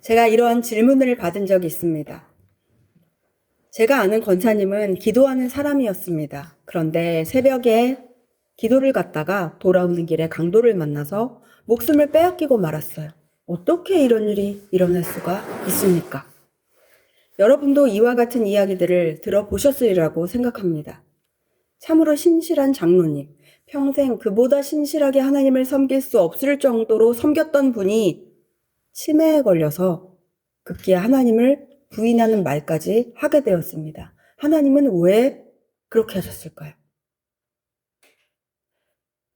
제가 이런 질문을 받은 적이 있습니다. 제가 아는 권사님은 기도하는 사람이었습니다. 그런데 새벽에 기도를 갔다가 돌아오는 길에 강도를 만나서 목숨을 빼앗기고 말았어요. 어떻게 이런 일이 일어날 수가 있습니까? 여러분도 이와 같은 이야기들을 들어보셨으리라고 생각합니다. 참으로 신실한 장로님, 평생 그보다 신실하게 하나님을 섬길 수 없을 정도로 섬겼던 분이 치매에 걸려서 급기야 하나님을 부인하는 말까지 하게 되었습니다. 하나님은 왜 그렇게 하셨을까요?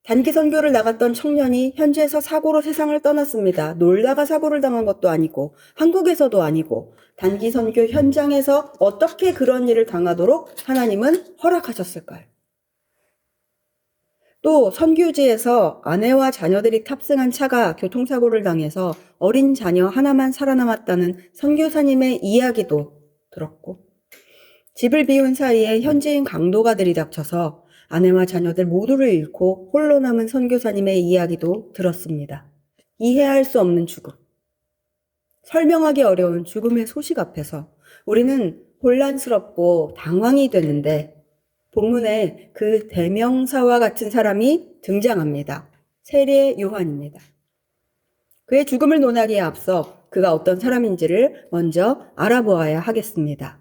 단기 선교를 나갔던 청년이 현지에서 사고로 세상을 떠났습니다. 놀다가 사고를 당한 것도 아니고 한국에서도 아니고 단기 선교 현장에서 어떻게 그런 일을 당하도록 하나님은 허락하셨을까요? 또 선교지에서 아내와 자녀들이 탑승한 차가 교통사고를 당해서 어린 자녀 하나만 살아남았다는 선교사님의 이야기도 들었고, 집을 비운 사이에 현지인 강도가 들이닥쳐서 아내와 자녀들 모두를 잃고 홀로 남은 선교사님의 이야기도 들었습니다. 이해할 수 없는 죽음, 설명하기 어려운 죽음의 소식 앞에서 우리는 혼란스럽고 당황이 되는데 본문에 그 대명사와 같은 사람이 등장합니다. 세례 요한입니다. 그의 죽음을 논하기에 앞서 그가 어떤 사람인지를 먼저 알아보아야 하겠습니다.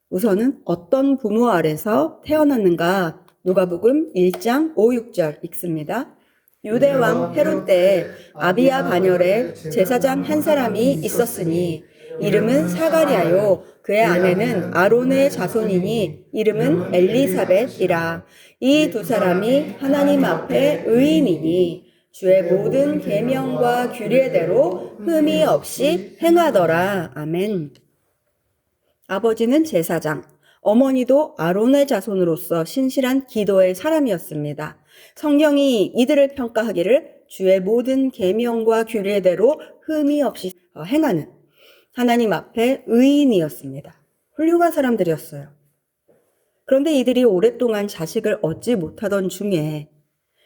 우선은 어떤 부모 아래서 태어났는가 누가복음 1장 5, 6절 읽습니다. 유대왕 헤롯 때에 아비야 반열에 제사장 한 사람이 있었으니 이름은 사가랴요 그의 아내는 아론의 자손이니 이름은 엘리사벳이라. 이 두 사람이 하나님 앞에 의인이니 주의 모든 계명과 규례대로 흠이 없이 행하더라. 아멘. 아버지는 제사장, 어머니도 아론의 자손으로서 신실한 기도의 사람이었습니다. 성경이 이들을 평가하기를 주의 모든 계명과 규례대로 흠이 없이 행하는 하나님 앞에 의인이었습니다. 훌륭한 사람들이었어요. 그런데 이들이 오랫동안 자식을 얻지 못하던 중에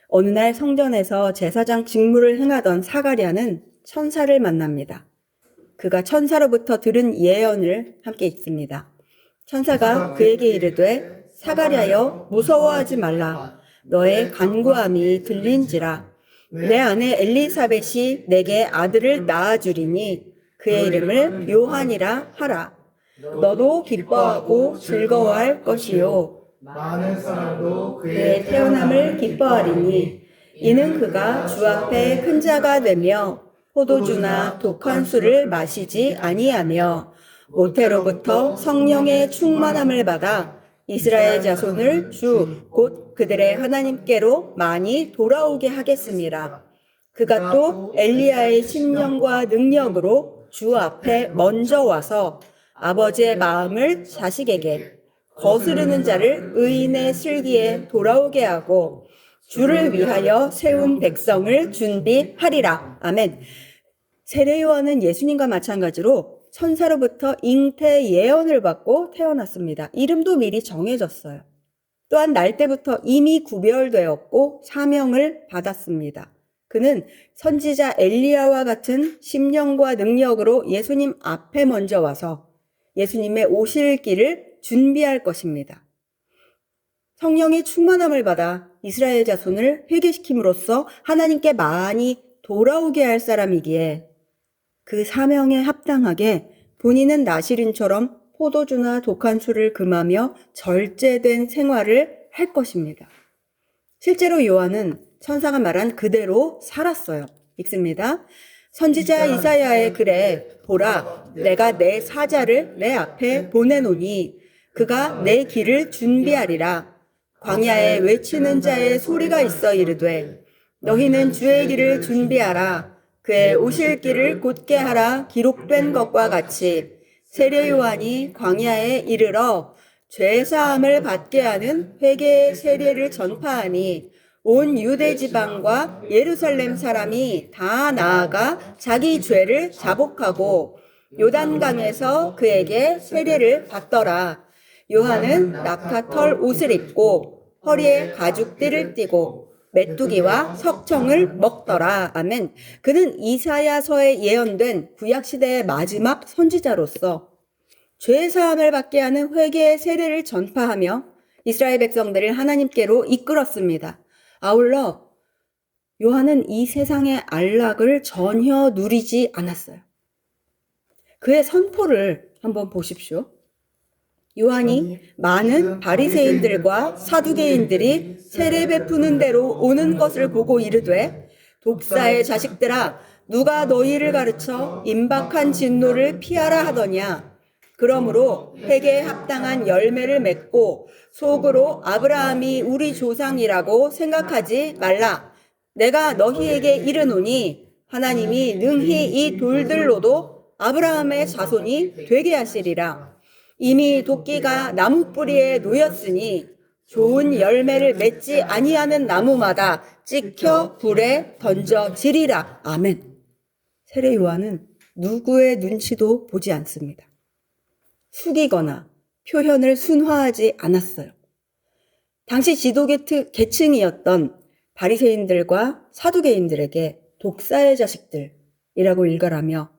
어느 날 성전에서 제사장 직무를 행하던 사가랴는 천사를 만납니다. 그가 천사로부터 들은 예언을 함께 읽습니다. 천사가 그에게 이르되 사가랴여 무서워하지 말라. 너의 간구함이 들린지라. 내 아내 엘리사벳이 내게 아들을 낳아주리니 그의 이름을 요한이라 하라. 너도 기뻐하고 즐거워할 것이요 많은 사람도 그의 태어남을 기뻐하리니 이는 그가 주 앞에 큰 자가 되며 포도주나 독한 술을 마시지 아니하며 모태로부터 성령의 충만함을 받아 이스라엘 자손을 주 곧 그들의 하나님께로 많이 돌아오게 하겠습니다. 그가 또 엘리야의 심령과 능력으로 주 앞에 먼저 와서 아버지의 마음을 자식에게 거스르는 자를 의인의 슬기에 돌아오게 하고 주를 위하여 세운 백성을 준비하리라. 아멘. 세례 요한은 예수님과 마찬가지로 천사로부터 잉태 예언을 받고 태어났습니다. 이름도 미리 정해졌어요. 또한 날 때부터 이미 구별되었고 사명을 받았습니다. 그는 선지자 엘리야와 같은 심령과 능력으로 예수님 앞에 먼저 와서 예수님의 오실 길을 준비할 것입니다. 성령의 충만함을 받아 이스라엘 자손을 회개시킴으로써 하나님께 많이 돌아오게 할 사람이기에 그 사명에 합당하게 본인은 나시린처럼 포도주나 독한 술을 금하며 절제된 생활을 할 것입니다. 실제로 요한은 천사가 말한 그대로 살았어요. 읽습니다. 선지자 이사야의 글에 보라 내가 내 사자를 내 앞에 보내노니 그가 내 길을 준비하리라. 광야에 외치는 자의 소리가 있어 이르되 너희는 주의 길을 준비하라. 그의 오실 길을 곧게 하라. 기록된 것과 같이 세례 요한이 광야에 이르러 죄사함을 받게 하는 회개의 세례를 전파하니 온 유대 지방과 예루살렘 사람이 다 나아가 자기 죄를 자복하고 요단강에서 그에게 세례를 받더라. 요한은 낙타털 옷을 입고 허리에 가죽띠를 띠고 메뚜기와 석청을 먹더라. 아멘. 그는 이사야서에 예언된 구약시대의 마지막 선지자로서 죄사함을 받게 하는 회개의 세례를 전파하며 이스라엘 백성들을 하나님께로 이끌었습니다. 아울러 요한은 이 세상의 안락을 전혀 누리지 않았어요. 그의 선포를 한번 보십시오. 요한이 많은 바리새인들과 사두개인들이 세례 베푸는 대로 오는 것을 보고 이르되, 독사의 자식들아, 누가 너희를 가르쳐 임박한 진노를 피하라 하더냐. 그러므로 회개에 합당한 열매를 맺고 속으로 아브라함이 우리 조상이라고 생각하지 말라. 내가 너희에게 이르노니 하나님이 능히 이 돌들로도 아브라함의 자손이 되게 하시리라. 이미 도끼가 나무 뿌리에 놓였으니 좋은 열매를 맺지 아니하는 나무마다 찍혀 불에 던져지리라. 아멘. 세례 요한은 누구의 눈치도 보지 않습니다. 숙이거나 표현을 순화하지 않았어요. 당시 지도계층이었던 바리새인들과 사두개인들에게 독사의 자식들이라고 일갈하며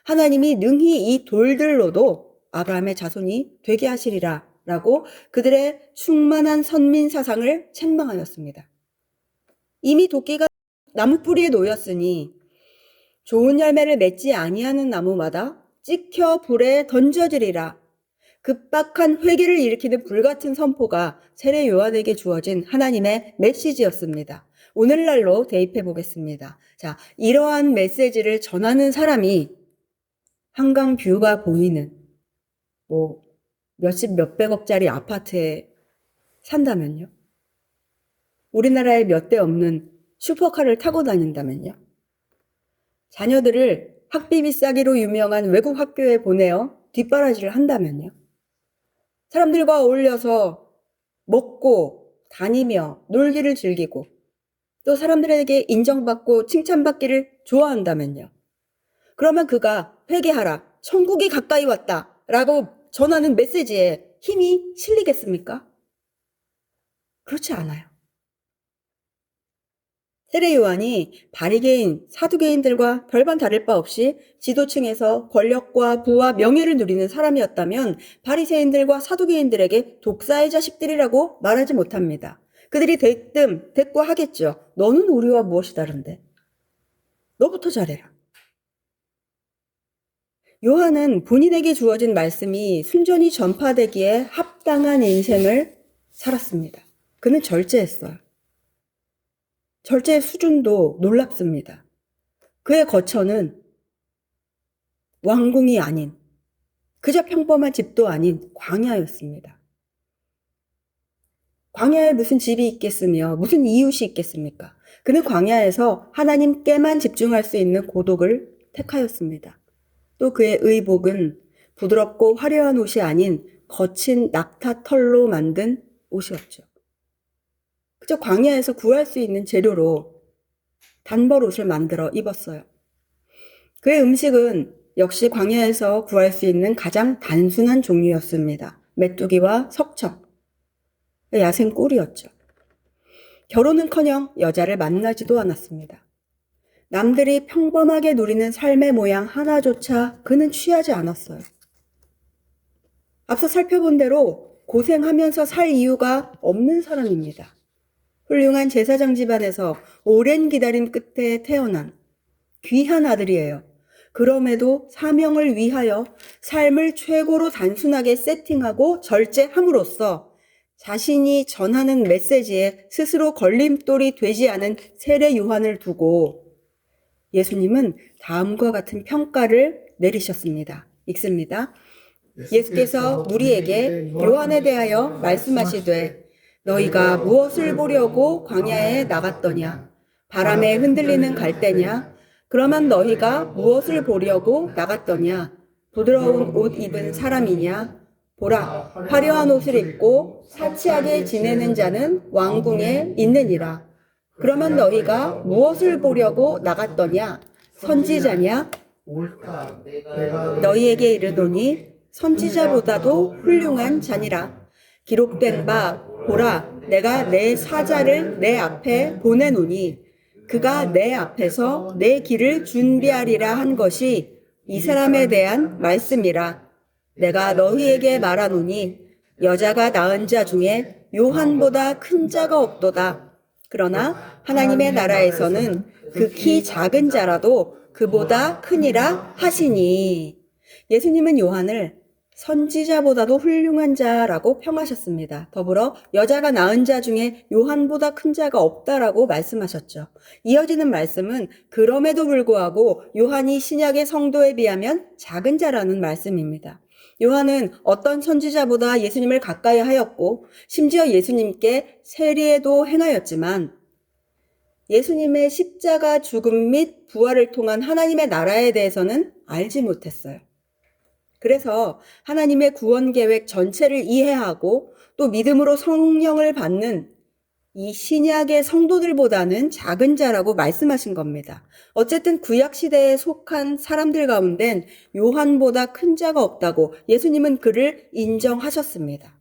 하나님이 능히 이 돌들로도 아브라함의 자손이 되게 하시리라 라고 그들의 충만한 선민 사상을 책망하였습니다. 이미 도끼가 나무 뿌리에 놓였으니 좋은 열매를 맺지 아니하는 나무마다 찍혀 불에 던져지리라. 급박한 회개를 일으키는 불같은 선포가 세례 요한에게 주어진 하나님의 메시지였습니다. 오늘날로 대입해 보겠습니다. 자, 이러한 메시지를 전하는 사람이 한강 뷰가 보이는 몇십 몇백억짜리 아파트에 산다면요? 우리나라에 몇 대 없는 슈퍼카를 타고 다닌다면요? 자녀들을 학비비 싸기로 유명한 외국 학교에 보내어 뒷바라지를 한다면요? 사람들과 어울려서 먹고 다니며 놀기를 즐기고 또 사람들에게 인정받고 칭찬받기를 좋아한다면요? 그러면 그가 회개하라, 천국이 가까이 왔다 라고 전하는 메시지에 힘이 실리겠습니까? 그렇지 않아요. 세례 요한이 바리새인, 사두개인들과 별반 다를 바 없이 지도층에서 권력과 부와 명예를 누리는 사람이었다면 바리새인들과 사두개인들에게 독사의 자식들이라고 말하지 못합니다. 그들이 대꾸하겠죠. 너는 우리와 무엇이 다른데? 너부터 잘해라. 요한은 본인에게 주어진 말씀이 순전히 전파되기에 합당한 인생을 살았습니다. 그는 절제했어요. 절제의 수준도 놀랍습니다. 그의 거처는 왕궁이 아닌, 그저 평범한 집도 아닌 광야였습니다. 광야에 무슨 집이 있겠으며 무슨 이웃이 있겠습니까? 그는 광야에서 하나님께만 집중할 수 있는 고독을 택하였습니다. 또 그의 의복은 부드럽고 화려한 옷이 아닌 거친 낙타 털로 만든 옷이었죠. 그저 광야에서 구할 수 있는 재료로 단벌 옷을 만들어 입었어요. 그의 음식은 역시 광야에서 구할 수 있는 가장 단순한 종류였습니다. 메뚜기와 석청, 야생 꿀이었죠. 결혼은커녕 여자를 만나지도 않았습니다. 남들이 평범하게 누리는 삶의 모양 하나조차 그는 취하지 않았어요. 앞서 살펴본 대로 고생하면서 살 이유가 없는 사람입니다. 훌륭한 제사장 집안에서 오랜 기다림 끝에 태어난 귀한 아들이에요. 그럼에도 사명을 위하여 삶을 최고로 단순하게 세팅하고 절제함으로써 자신이 전하는 메시지에 스스로 걸림돌이 되지 않은 세례 요한을 두고 예수님은 다음과 같은 평가를 내리셨습니다. 읽습니다. 예수께서 우리에게 요한에 대하여 말씀하시되 너희가 무엇을 보려고 광야에 나갔더냐? 바람에 흔들리는 갈대냐? 그러면 너희가 무엇을 보려고 나갔더냐? 부드러운 옷 입은 사람이냐? 보라, 화려한 옷을 입고 사치하게 지내는 자는 왕궁에 있느니라. 그러면 너희가 무엇을 보려고 나갔더냐? 선지자냐? 너희에게 이르노니 선지자보다도 훌륭한 자니라. 기록된 바 보라, 내가 내 사자를 내 앞에 보내노니 그가 내 앞에서 내 길을 준비하리라 한 것이 이 사람에 대한 말씀이라. 내가 너희에게 말하노니 여자가 낳은 자 중에 요한보다 큰 자가 없도다. 그러나 하나님의 나라에서는 극히 작은 자라도 그보다 크니라 하시니. 예수님은 요한을 선지자보다도 훌륭한 자라고 평하셨습니다. 더불어 여자가 낳은 자 중에 요한보다 큰 자가 없다라고 말씀하셨죠. 이어지는 말씀은 그럼에도 불구하고 요한이 신약의 성도에 비하면 작은 자라는 말씀입니다. 요한은 어떤 선지자보다 예수님을 가까이 하였고 심지어 예수님께 세리에도 행하였지만 예수님의 십자가 죽음 및 부활을 통한 하나님의 나라에 대해서는 알지 못했어요. 그래서 하나님의 구원 계획 전체를 이해하고 또 믿음으로 성령을 받는 이 신약의 성도들보다는 작은 자라고 말씀하신 겁니다. 어쨌든 구약 시대에 속한 사람들 가운데는 요한보다 큰 자가 없다고 예수님은 그를 인정하셨습니다.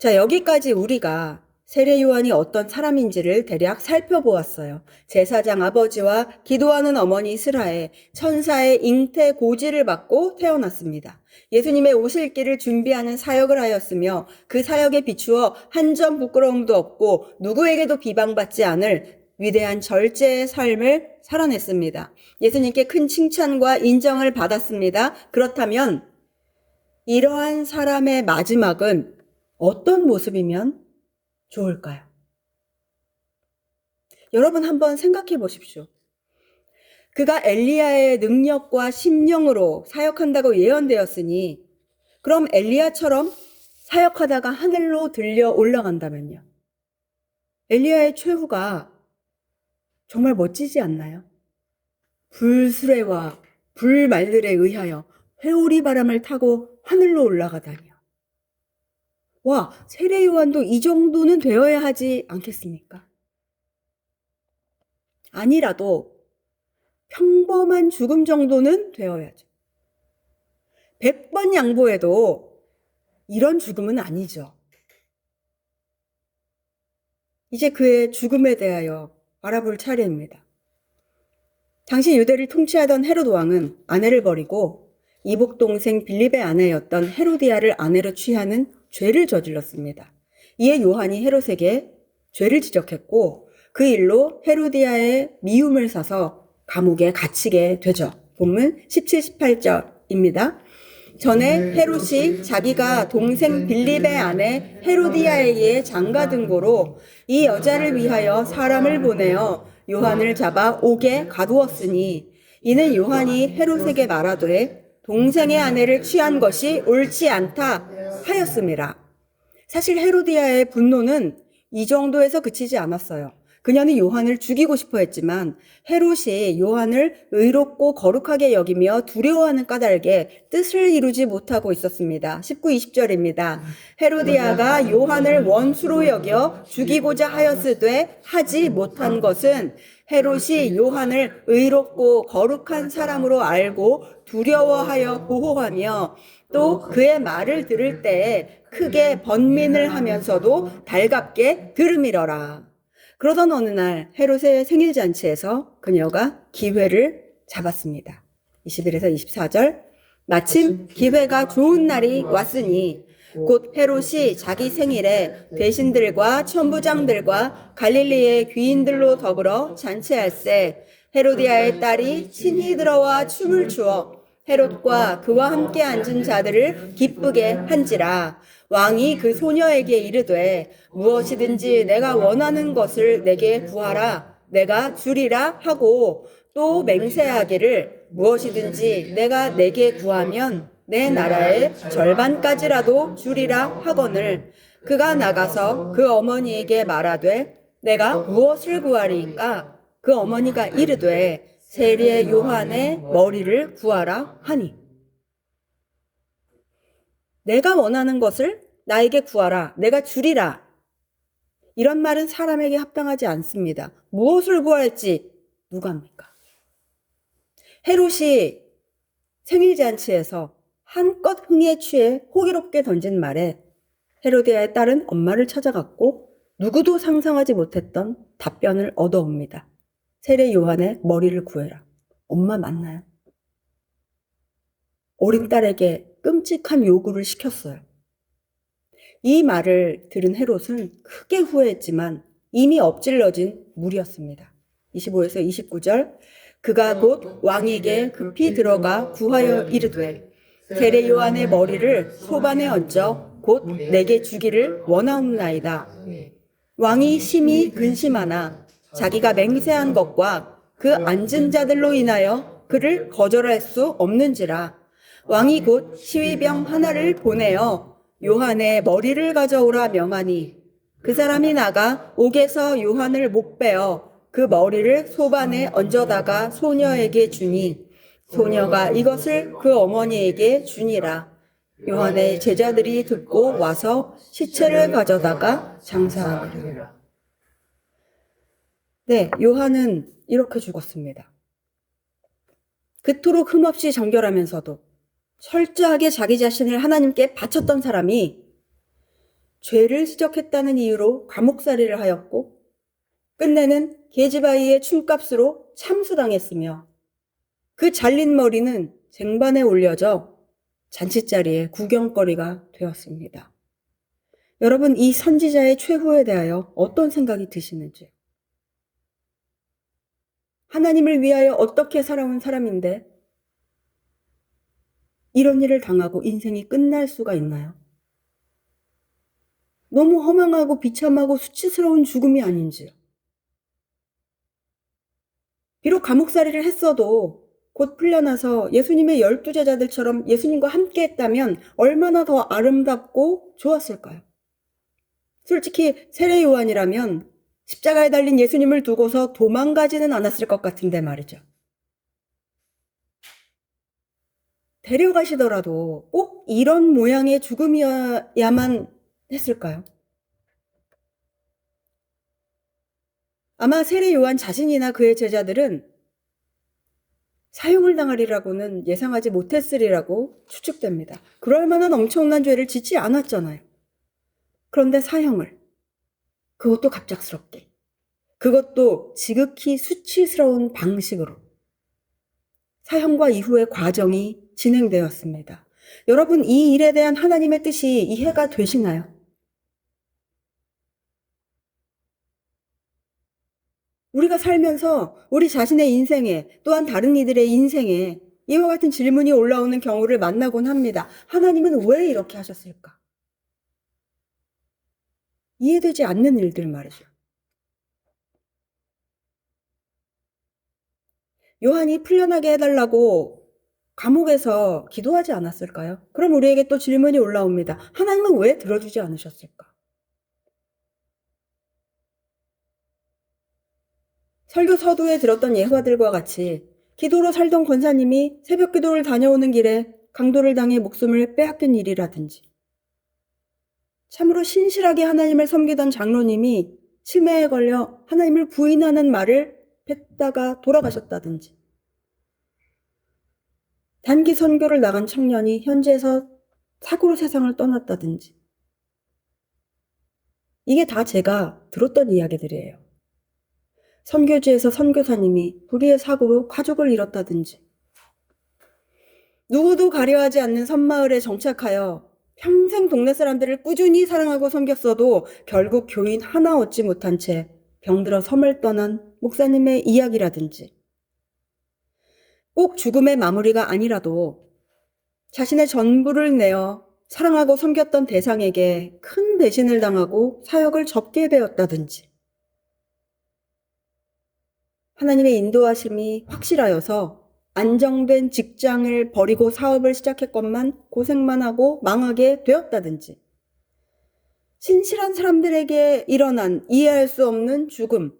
자, 여기까지 우리가 세례 요한이 어떤 사람인지를 대략 살펴보았어요. 제사장 아버지와 기도하는 어머니 스라에 천사의 잉태 고지를 받고 태어났습니다. 예수님의 오실 길을 준비하는 사역을 하였으며 그 사역에 비추어 한 점 부끄러움도 없고 누구에게도 비방받지 않을 위대한 절제의 삶을 살아냈습니다. 예수님께 큰 칭찬과 인정을 받았습니다. 그렇다면 이러한 사람의 마지막은 어떤 모습이면 좋을까요? 여러분 한번 생각해 보십시오. 그가 엘리야의 능력과 심령으로 사역한다고 예언되었으니 그럼 엘리야처럼 사역하다가 하늘로 들려 올라간다면요. 엘리야의 최후가 정말 멋지지 않나요? 불수레와 불말들에 의하여 회오리 바람을 타고 하늘로 올라가다니요. 와, 세례 요한도 이 정도는 되어야 하지 않겠습니까? 아니라도 평범한 죽음 정도는 되어야죠. 100번 양보해도 이런 죽음은 아니죠. 이제 그의 죽음에 대하여 알아볼 차례입니다. 당시 유대를 통치하던 헤롯 왕은 아내를 버리고 이복 동생 빌립의 아내였던 헤로디아를 아내로 취하는 죄를 저질렀습니다. 이에 요한이 헤롯에게 죄를 지적했고 그 일로 헤로디아의 미움을 사서 감옥에 갇히게 되죠. 본문 17, 18절입니다. 전에 헤롯이 자기가 동생 빌립의 아내 헤로디아에게 장가든 고로 이 여자를 위하여 사람을 보내어 요한을 잡아 옥에 가두었으니 이는 요한이 헤롯에게 말하되 동생의 아내를 취한 것이 옳지 않다 하였습니다. 사실 헤로디아의 분노는 이 정도에서 그치지 않았어요. 그녀는 요한을 죽이고 싶어 했지만 헤롯이 요한을 의롭고 거룩하게 여기며 두려워하는 까닭에 뜻을 이루지 못하고 있었습니다. 19, 20절입니다. 헤로디아가 요한을 원수로 여겨 죽이고자 하였으되 하지 못한 것은 헤롯이 요한을 의롭고 거룩한 사람으로 알고 두려워하여 보호하며 또 그의 말을 들을 때에 크게 번민을 하면서도 달갑게 들음이러라. 그러던 어느 날 헤롯의 생일잔치에서 그녀가 기회를 잡았습니다. 21에서 24절. 마침 기회가 좋은 날이 왔으니 곧 헤롯이 자기 생일에 대신들과 천부장들과 갈릴리의 귀인들로 더불어 잔치할세 헤로디아의 딸이 친히 들어와 춤을 추어 헤롯과 그와 함께 앉은 자들을 기쁘게 한지라. 왕이 그 소녀에게 이르되 무엇이든지 내가 원하는 것을 내게 구하라 내가 주리라 하고 또 맹세하기를 무엇이든지 내가 내게 구하면 내 나라의 절반까지라도 주리라 하거늘 그가 나가서 그 어머니에게 말하되 내가 무엇을 구하리이까? 그 어머니가 이르되 세례 요한의 머리를 구하라 하니. 내가 원하는 것을 나에게 구하라. 내가 주리라. 이런 말은 사람에게 합당하지 않습니다. 무엇을 구할지 누가 합니까? 헤롯이 생일잔치에서 한껏 흥에 취해 호기롭게 던진 말에 헤로디아의 딸은 엄마를 찾아갔고 누구도 상상하지 못했던 답변을 얻어옵니다. 세례 요한의 머리를 구해라. 엄마 맞나요? 어린 딸에게 끔찍한 요구를 시켰어요. 이 말을 들은 헤롯은 크게 후회했지만 이미 엎질러진 물이었습니다. 25에서 29절 그가 곧 왕에게 급히 들어가 구하여 이르되 세례 요한의 머리를 소반에 얹어 곧 내게 주기를 원하옵나이다. 왕이 심히 근심하나 자기가 맹세한 것과 그 앉은 자들로 인하여 그를 거절할 수 없는지라 왕이 곧 시위병 하나를 보내어 요한의 머리를 가져오라 명하니 그 사람이 나가 옥에서 요한을 목베어 그 머리를 소반에 얹어다가 소녀에게 주니 소녀가 이것을 그 어머니에게 주니라. 요한의 제자들이 듣고 와서 시체를 가져다가 장사하니라. 네, 요한은 이렇게 죽었습니다. 그토록 흠없이 정결하면서도 철저하게 자기 자신을 하나님께 바쳤던 사람이 죄를 지적했다는 이유로 감옥살이를 하였고 끝내는 계집아이의 춤값으로 참수당했으며 그 잘린 머리는 쟁반에 올려져 잔치자리에 구경거리가 되었습니다. 여러분, 이 선지자의 최후에 대하여 어떤 생각이 드시는지요? 하나님을 위하여 어떻게 살아온 사람인데 이런 일을 당하고 인생이 끝날 수가 있나요? 너무 허망하고 비참하고 수치스러운 죽음이 아닌지요. 비록 감옥살이를 했어도 곧 풀려나서 예수님의 12제자들처럼 예수님과 함께 했다면 얼마나 더 아름답고 좋았을까요? 솔직히 세례 요한이라면 십자가에 달린 예수님을 두고서 도망가지는 않았을 것 같은데 말이죠. 데려가시더라도 꼭 이런 모양의 죽음이어야만 했을까요? 아마 세례 요한 자신이나 그의 제자들은 사형을 당하리라고는 예상하지 못했으리라고 추측됩니다. 그럴 만한 엄청난 죄를 짓지 않았잖아요. 그런데 사형을, 그것도 갑작스럽게, 그것도 지극히 수치스러운 방식으로 사형과 이후의 과정이 진행되었습니다. 여러분, 이 일에 대한 하나님의 뜻이 이해가 되시나요? 우리가 살면서 우리 자신의 인생에 또한 다른 이들의 인생에 이와 같은 질문이 올라오는 경우를 만나곤 합니다. 하나님은 왜 이렇게 하셨을까? 이해되지 않는 일들 말이죠. 요한이 풀려나게 해달라고 감옥에서 기도하지 않았을까요? 그럼 우리에게 또 질문이 올라옵니다. 하나님은 왜 들어주지 않으셨을까? 설교 서두에 들었던 예화들과 같이 기도로 살던 권사님이 새벽 기도를 다녀오는 길에 강도를 당해 목숨을 빼앗긴 일이라든지 참으로 신실하게 하나님을 섬기던 장로님이 치매에 걸려 하나님을 부인하는 말을 뱉다가 돌아가셨다든지 단기 선교를 나간 청년이 현지에서 사고로 세상을 떠났다든지 이게 다 제가 들었던 이야기들이에요. 선교지에서 선교사님이 불의의 사고로 가족을 잃었다든지 누구도 가려하지 않는 섬마을에 정착하여 평생 동네 사람들을 꾸준히 사랑하고 섬겼어도 결국 교인 하나 얻지 못한 채 병들어 섬을 떠난 목사님의 이야기라든지 꼭 죽음의 마무리가 아니라도 자신의 전부를 내어 사랑하고 섬겼던 대상에게 큰 배신을 당하고 사역을 접게 되었다든지 하나님의 인도하심이 확실하여서 안정된 직장을 버리고 사업을 시작했건만 고생만 하고 망하게 되었다든지 신실한 사람들에게 일어난 이해할 수 없는 죽음,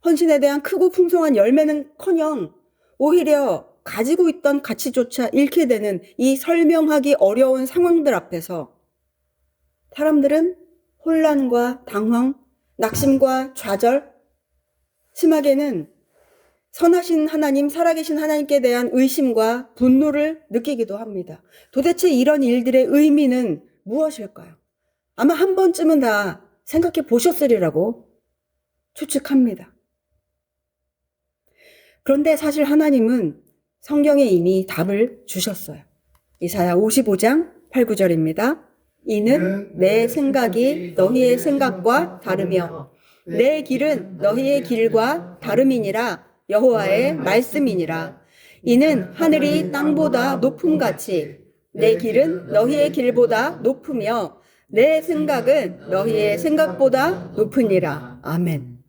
헌신에 대한 크고 풍성한 열매는커녕 오히려 가지고 있던 가치조차 잃게 되는 이 설명하기 어려운 상황들 앞에서 사람들은 혼란과 당황, 낙심과 좌절, 심하게는 선하신 하나님, 살아계신 하나님께 대한 의심과 분노를 느끼기도 합니다. 도대체 이런 일들의 의미는 무엇일까요? 아마 한 번쯤은 다 생각해 보셨으리라고 추측합니다. 그런데 사실 하나님은 성경에 이미 답을 주셨어요. 이사야 55장 8, 9절입니다. 이는 내 생각이 너희의 생각과 다르며 내 길은 너희의 길과 다름이니라 여호와의 말씀이니라. 이는 하늘이 땅보다 높음같이 내 길은 너희의 길보다 높으며 내 생각은 너희의 생각보다 높으니라. 아멘.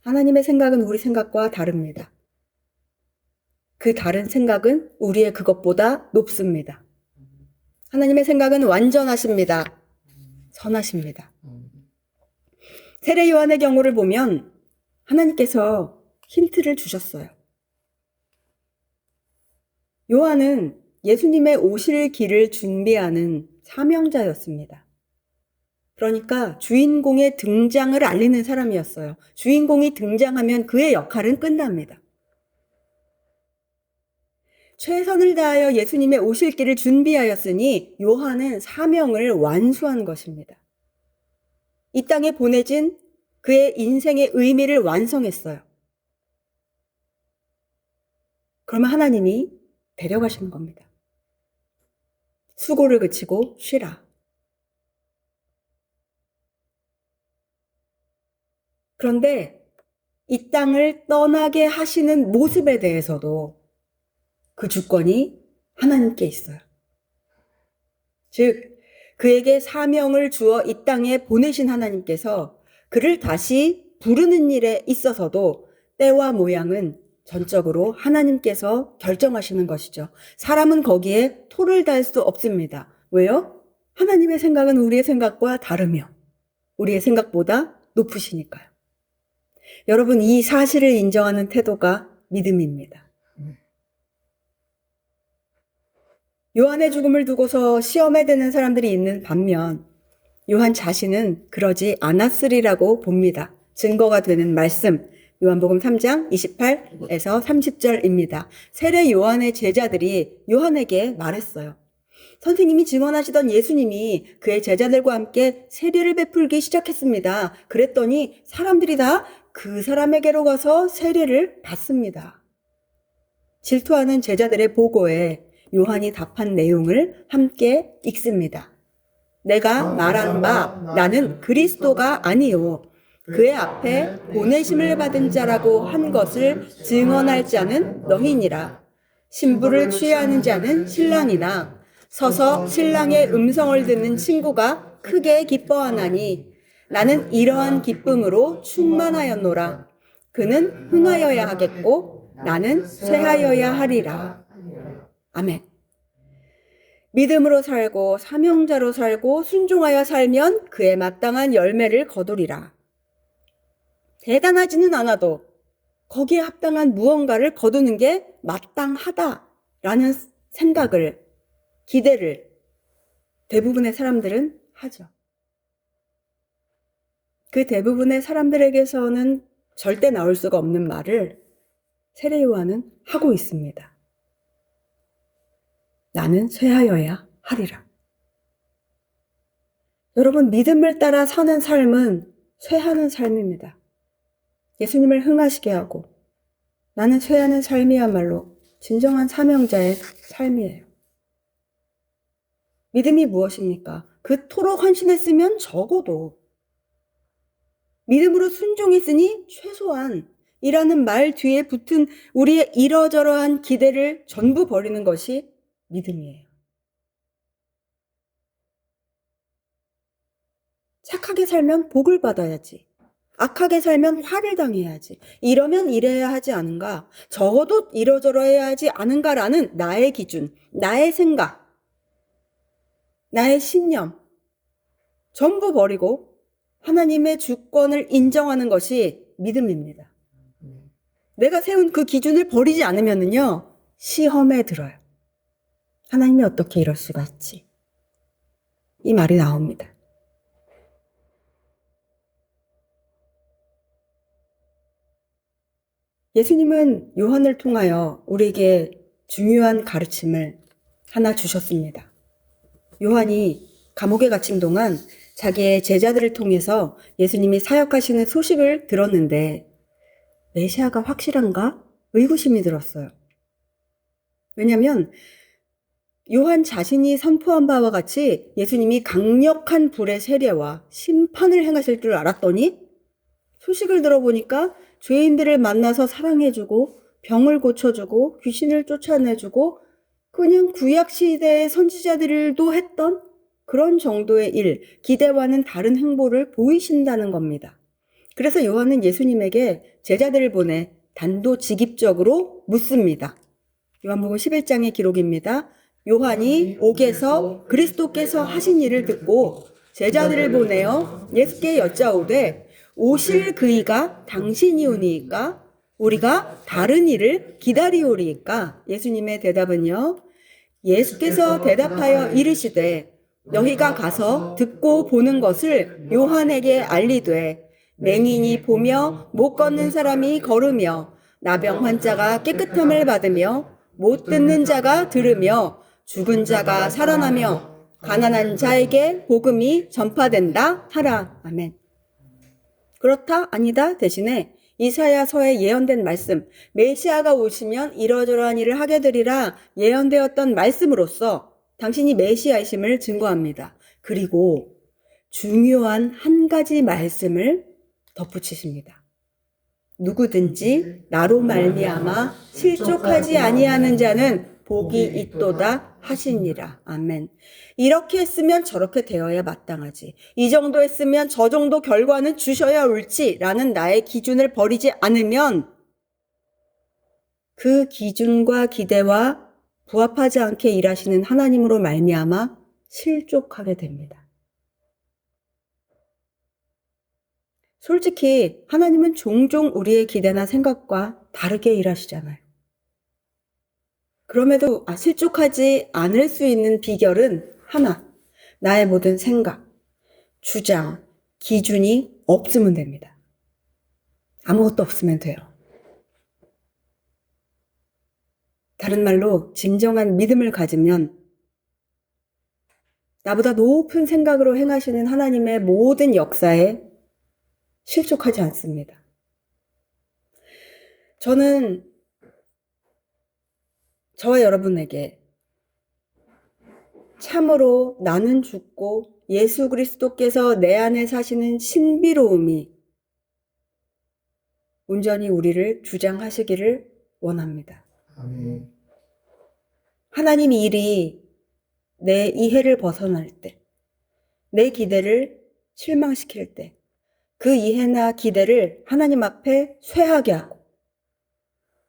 하나님의 생각은 우리 생각과 다릅니다. 그 다른 생각은 우리의 그것보다 높습니다. 하나님의 생각은 완전하십니다. 선하십니다. 세례 요한의 경우를 보면 하나님께서 힌트를 주셨어요. 요한은 예수님의 오실 길을 준비하는 사명자였습니다. 그러니까 주인공의 등장을 알리는 사람이었어요. 주인공이 등장하면 그의 역할은 끝납니다. 최선을 다하여 예수님의 오실 길을 준비하였으니 요한은 사명을 완수한 것입니다. 이 땅에 보내진 그의 인생의 의미를 완성했어요. 그러면 하나님이 데려가시는 겁니다. 수고를 그치고 쉬라. 그런데 이 땅을 떠나게 하시는 모습에 대해서도 그 주권이 하나님께 있어요. 즉, 그에게 사명을 주어 이 땅에 보내신 하나님께서 그를 다시 부르는 일에 있어서도 때와 모양은 전적으로 하나님께서 결정하시는 것이죠. 사람은 거기에 토를 달 수 없습니다. 왜요? 하나님의 생각은 우리의 생각과 다르며 우리의 생각보다 높으시니까요. 여러분, 이 사실을 인정하는 태도가 믿음입니다. 요한의 죽음을 두고서 시험에 드는 사람들이 있는 반면 요한 자신은 그러지 않았으리라고 봅니다. 증거가 되는 말씀, 요한복음 3장 28에서 30절입니다. 세례 요한의 제자들이 요한에게 말했어요. 선생님이 증언하시던 예수님이 그의 제자들과 함께 세례를 베풀기 시작했습니다. 그랬더니 사람들이 다 그 사람에게로 가서 세례를 받습니다. 질투하는 제자들의 보고에 요한이 답한 내용을 함께 읽습니다. 내가 말한 바 나는 그리스도가 아니요 그의 앞에 보내심을 받은 자라고 한 것을 증언할 자는 너희니라. 신부를 취하는 자는 신랑이나 서서 신랑의 음성을 듣는 친구가 크게 기뻐하나니 나는 이러한 기쁨으로 충만하였노라. 그는 흥하여야 하겠고 나는 쇠하여야 하리라. 아멘. 믿음으로 살고 사명자로 살고 순종하여 살면 그에 마땅한 열매를 거두리라. 대단하지는 않아도 거기에 합당한 무언가를 거두는 게 마땅하다라는 생각을, 기대를 대부분의 사람들은 하죠. 그 대부분의 사람들에게서는 절대 나올 수가 없는 말을 세례 요한은 하고 있습니다. 나는 쇠하여야 하리라. 여러분, 믿음을 따라 사는 삶은 쇠하는 삶입니다. 예수님을 흥하시게 하고 나는 쇠하는 삶이야말로 진정한 사명자의 삶이에요. 믿음이 무엇입니까? 그토록 헌신했으면 적어도 믿음으로 순종했으니 최소한 이라는 말 뒤에 붙은 우리의 이러저러한 기대를 전부 버리는 것이 믿음이에요. 착하게 살면 복을 받아야지. 악하게 살면 화를 당해야지. 이러면 이래야 하지 않은가? 적어도 이러저러해야 하지 않은가라는 나의 기준, 나의 생각, 나의 신념 전부 버리고 하나님의 주권을 인정하는 것이 믿음입니다. 내가 세운 그 기준을 버리지 않으면요, 시험에 들어요. 하나님이 어떻게 이럴 수가 있지? 이 말이 나옵니다. 예수님은 요한을 통하여 우리에게 중요한 가르침을 하나 주셨습니다. 요한이 감옥에 갇힌 동안 자기의 제자들을 통해서 예수님이 사역하시는 소식을 들었는데 메시아가 확실한가? 의구심이 들었어요. 왜냐하면 요한 자신이 선포한 바와 같이 예수님이 강력한 불의 세례와 심판을 행하실 줄 알았더니 소식을 들어보니까 죄인들을 만나서 사랑해주고 병을 고쳐주고 귀신을 쫓아내주고 그냥 구약시대의 선지자들도 했던 그런 정도의 일, 기대와는 다른 행보를 보이신다는 겁니다. 그래서 요한은 예수님에게 제자들을 보내 단도직입적으로 묻습니다. 요한복음 11장의 기록입니다. 요한이 옥에서 그리스도께서 하신 일을 듣고 제자들을 보내어 예수께 여짜오되 오실 그이가 당신이오니이까 우리가 다른 일을 기다리오리이까? 예수님의 대답은요. 예수께서 대답하여 이르시되 너희가 가서 듣고 보는 것을 요한에게 알리되 맹인이 보며 못 걷는 사람이 걸으며 나병 환자가 깨끗함을 받으며 못 듣는 자가 들으며 죽은 자가 살아나며 가난한 자에게 복음이 전파된다 하라. 아멘. 그렇다? 아니다? 대신에 이사야서에 예언된 말씀, 메시아가 오시면 이러저러한 일을 하게 되리라 예언되었던 말씀으로써 당신이 메시아이심을 증거합니다. 그리고 중요한 한 가지 말씀을 덧붙이십니다. 누구든지 나로 말미암아 실족하지 아니하는 자는 복이 있도다 하시니라. 아멘. 이렇게 했으면 저렇게 되어야 마땅하지. 이 정도 했으면 저 정도 결과는 주셔야 옳지라는 나의 기준을 버리지 않으면 그 기준과 기대와 부합하지 않게 일하시는 하나님으로 말미암아 실족하게 됩니다. 솔직히 하나님은 종종 우리의 기대나 생각과 다르게 일하시잖아요. 그럼에도 실족하지 않을 수 있는 비결은 하나, 나의 모든 생각, 주장, 기준이 없으면 됩니다. 아무것도 없으면 돼요. 다른 말로 진정한 믿음을 가지면 나보다 높은 생각으로 행하시는 하나님의 모든 역사에 실족하지 않습니다. 저는 저와 여러분에게 참으로 나는 죽고 예수 그리스도께서 내 안에 사시는 신비로움이 온전히 우리를 주장하시기를 원합니다. 아멘. 하나님 일이 내 이해를 벗어날 때, 내 기대를 실망시킬 때, 그 이해나 기대를 하나님 앞에 쇠하게 하고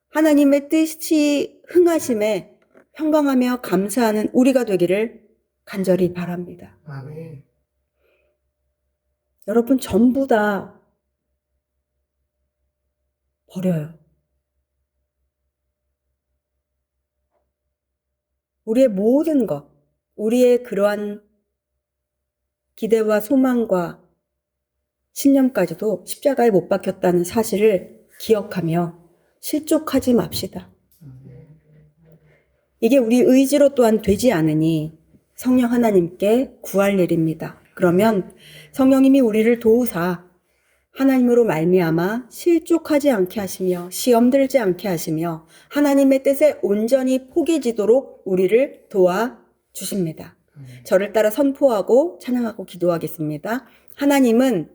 하나님의 뜻이 흥하심에 평강하며 감사하는 우리가 되기를 간절히 바랍니다. 아멘. 여러분 전부 다 버려요. 우리의 모든 것, 우리의 그러한 기대와 소망과 신념까지도 십자가에 못 박혔다는 사실을 기억하며 실족하지 맙시다. 이게 우리 의지로 또한 되지 않으니 성령 하나님께 구할 일입니다. 그러면 성령님이 우리를 도우사 하나님으로 말미암아 실족하지 않게 하시며 시험 들지 않게 하시며 하나님의 뜻에 온전히 포기지도록 우리를 도와주십니다. 저를 따라 선포하고 찬양하고 기도하겠습니다. 하나님은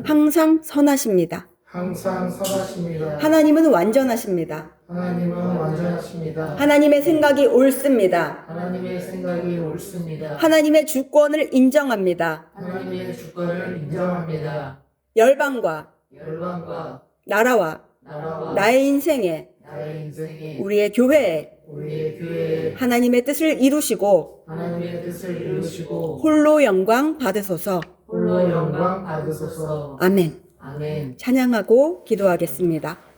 항상 선하십니다. 항상 선하십니다. 하나님은 완전하십니다. 하나님은 완전하십니다. 하나님의 생각이 옳습니다. 하나님의 생각이 옳습니다. 하나님의 주권을 인정합니다. 하나님의 주권을 인정합니다. 열방과 열방과 나라와 나라와 나의 인생에 나의 인생에 우리의 교회에 우리의 교회에 하나님의 뜻을 이루시고 하나님의 뜻을 이루시고 홀로 영광 받으소서. 홀로 영광 받으소서. 아멘. 아멘. 찬양하고 기도하겠습니다.